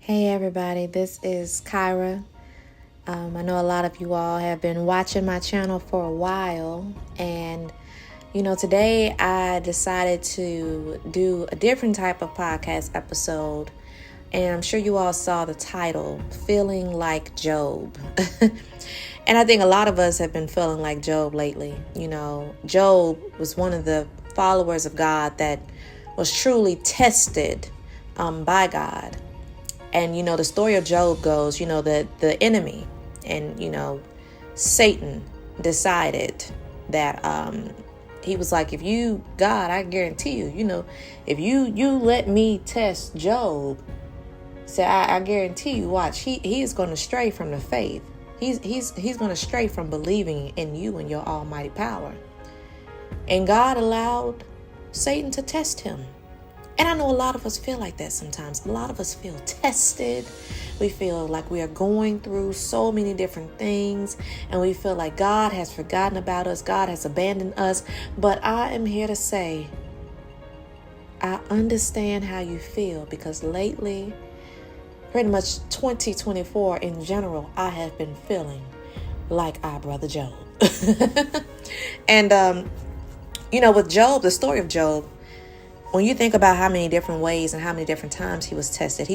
Hey everybody, this is Kyra. I know a lot of you all have been watching my channel for a while, and today I decided to do a different type of podcast episode, and I'm sure you all saw the title, Feeling Like Job. And I think a lot of us have been feeling like Job lately. Job was one of the followers of God that was truly tested by God. And, the story of Job goes, that the enemy and, Satan decided that he was like, if you, God, I guarantee you, if you let me test Job, I guarantee you, watch, he is going to stray from the faith. He's going to stray from believing in you and your almighty power. And God allowed Satan to test him. And I know a lot of us feel like that sometimes. A lot of us feel tested. We feel like we are going through so many different things. And we feel like God has forgotten about us. God has abandoned us. But I am here to say, I understand how you feel. Because lately, pretty much 2024 in general, I have been feeling like our brother Job. And, with Job, the story of Job, when you think about how many different ways and how many different times he was tested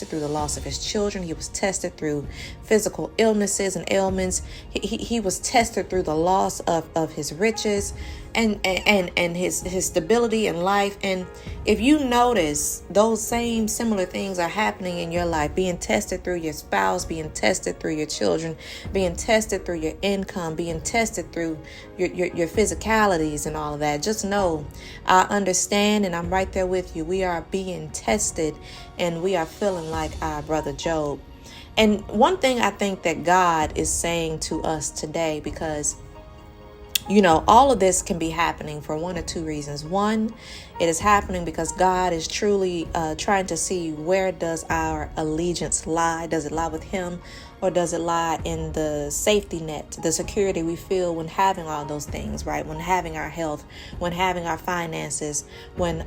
through the loss of his children. He was tested through physical illnesses and ailments. He was tested through the loss of his riches and his stability in life. And if you notice, those same similar things are happening in your life, being tested through your spouse, being tested through your children, being tested through your income, being tested through your physicalities and all of that. Just know, I understand, and I'm right there with you. We are being tested, and we are feeling like our brother Job. And one thing I think that God is saying to us today, because all of this can be happening for one or two reasons. One, it is happening because God is truly trying to see, where does our allegiance lie? Does it lie with Him, or does it lie in the safety net, the security we feel when having all those things, right? When having our health, when having our finances, when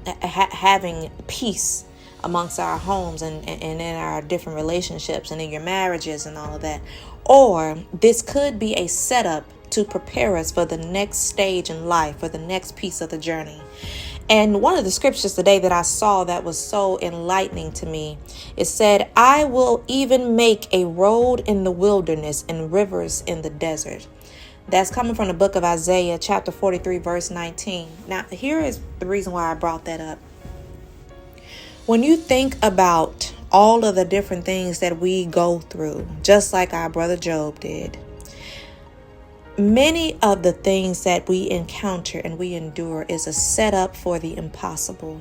having peace amongst our homes and in our different relationships and in your marriages and all of that. Or this could be a setup to prepare us for the next stage in life, for the next piece of the journey. And one of the scriptures today that I saw that was so enlightening to me, it said, I will even make a road in the wilderness and rivers in the desert. That's coming from the book of Isaiah, chapter 43, verse 19. Now, here is the reason why I brought that up. When you think about all of the different things that we go through, just like our brother Job did, many of the things that we encounter and we endure is a setup for the impossible.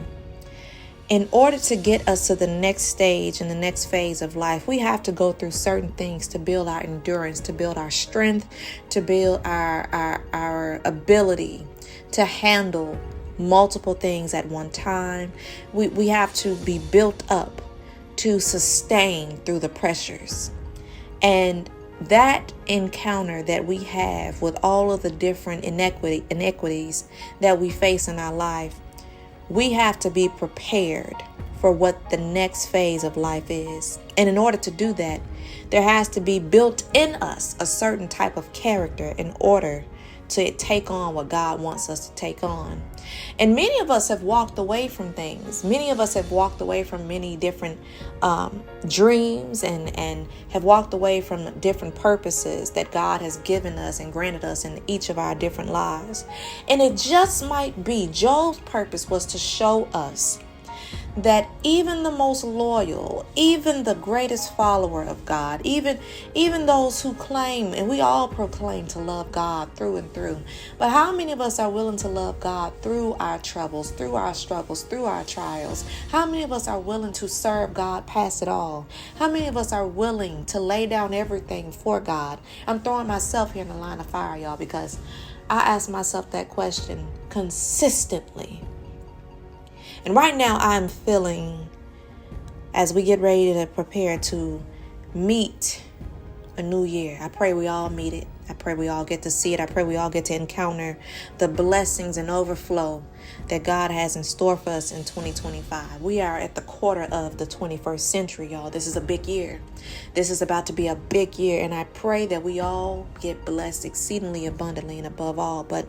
In order to get us to the next stage and the next phase of life, we have to go through certain things to build our endurance, to build our strength, to build our ability to handle multiple things at one time. We have to be built up to sustain through the pressures. And that encounter that we have with all of the different inequities that we face in our life, we have to be prepared for what the next phase of life is. And in order to do that, there has to be built in us a certain type of character in order to take on what God wants us to take on. And many of us have walked away from things. Many of us have walked away from many different dreams and have walked away from different purposes that God has given us and granted us in each of our different lives. And it just might be Job's purpose was to show us that even the most loyal, even the greatest follower of God, even those who claim, and we all proclaim to love God through and through, but how many of us are willing to love God through our troubles, through our struggles, through our trials? How many of us are willing to serve God past it all? How many of us are willing to lay down everything for God? I'm throwing myself here in the line of fire, y'all, because I ask myself that question consistently. And right now I'm feeling, as we get ready to prepare to meet a new year, I pray we all meet it. I pray we all get to see it. I pray we all get to encounter the blessings and overflow that God has in store for us in 2025. We are at the quarter of the 21st century, y'all. This is a big year. This is about to be a big year, and I pray that we all get blessed exceedingly abundantly and above all. But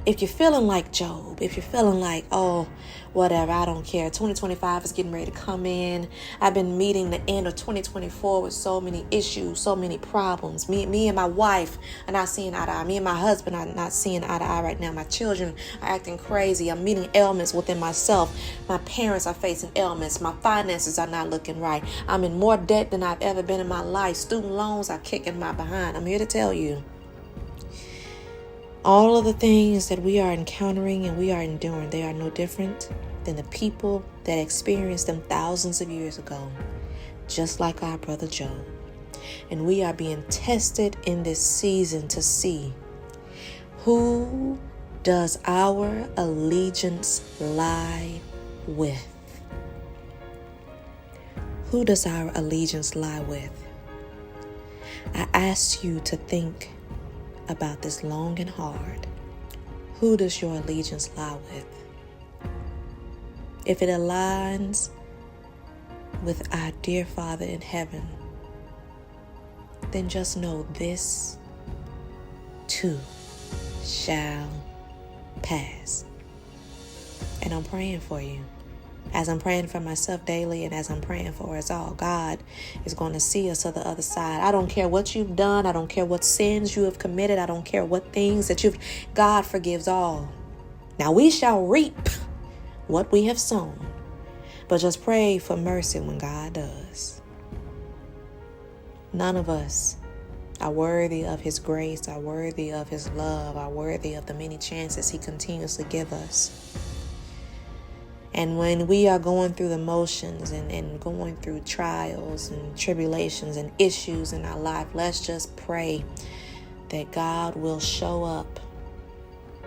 if you're feeling like Job, if you're feeling like, oh, whatever, I don't care, 2025 is getting ready to come in. I've been meeting the end of 2024 with so many issues, so many problems. Me and my wife are not seeing eye to eye. Me and my husband are not seeing eye to eye right now. My children are acting crazy. I'm meeting ailments within myself. My parents are facing ailments. My finances are not looking right. I'm in more debt than I've ever been in my life. Student loans are kicking my behind. I'm here to tell you, all of the things that we are encountering and we are enduring, they are no different than the people that experienced them thousands of years ago, just like our brother Job. And we are being tested in this season to see, who does our allegiance lie with? Who does our allegiance lie with? I ask you to think about this long and hard. Who does your allegiance lie with? If it aligns with our dear Father in heaven, then just know this too shall pass. And I'm praying for you. As I'm praying for myself daily and as I'm praying for us all, God is going to see us to the other side. I don't care what you've done. I don't care what sins you have committed. I don't care what things that God forgives all. Now we shall reap what we have sown. But just pray for mercy when God does. None of us are worthy of His grace, are worthy of His love, are worthy of the many chances He continuously gives us. And when we are going through the motions and going through trials and tribulations and issues in our life, let's just pray that God will show up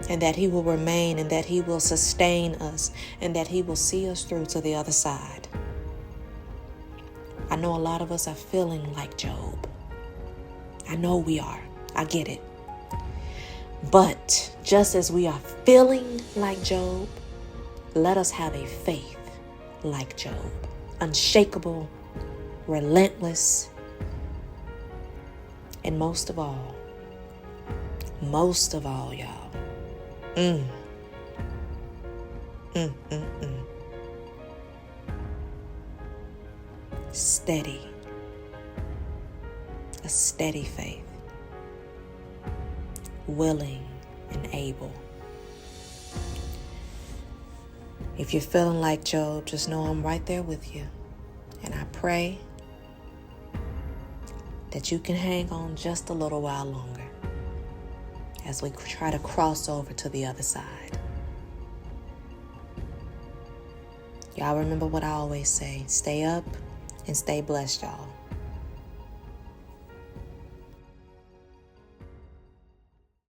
and that He will remain and that He will sustain us and that He will see us through to the other side. I know a lot of us are feeling like Job. I know we are. I get it. But just as we are feeling like Job, let us have a faith like Job, unshakable, relentless, and most of all, y'all, steady, a steady faith, willing and able. If you're feeling like Job, just know I'm right there with you. And I pray that you can hang on just a little while longer as we try to cross over to the other side. Y'all remember what I always say, stay up and stay blessed, y'all.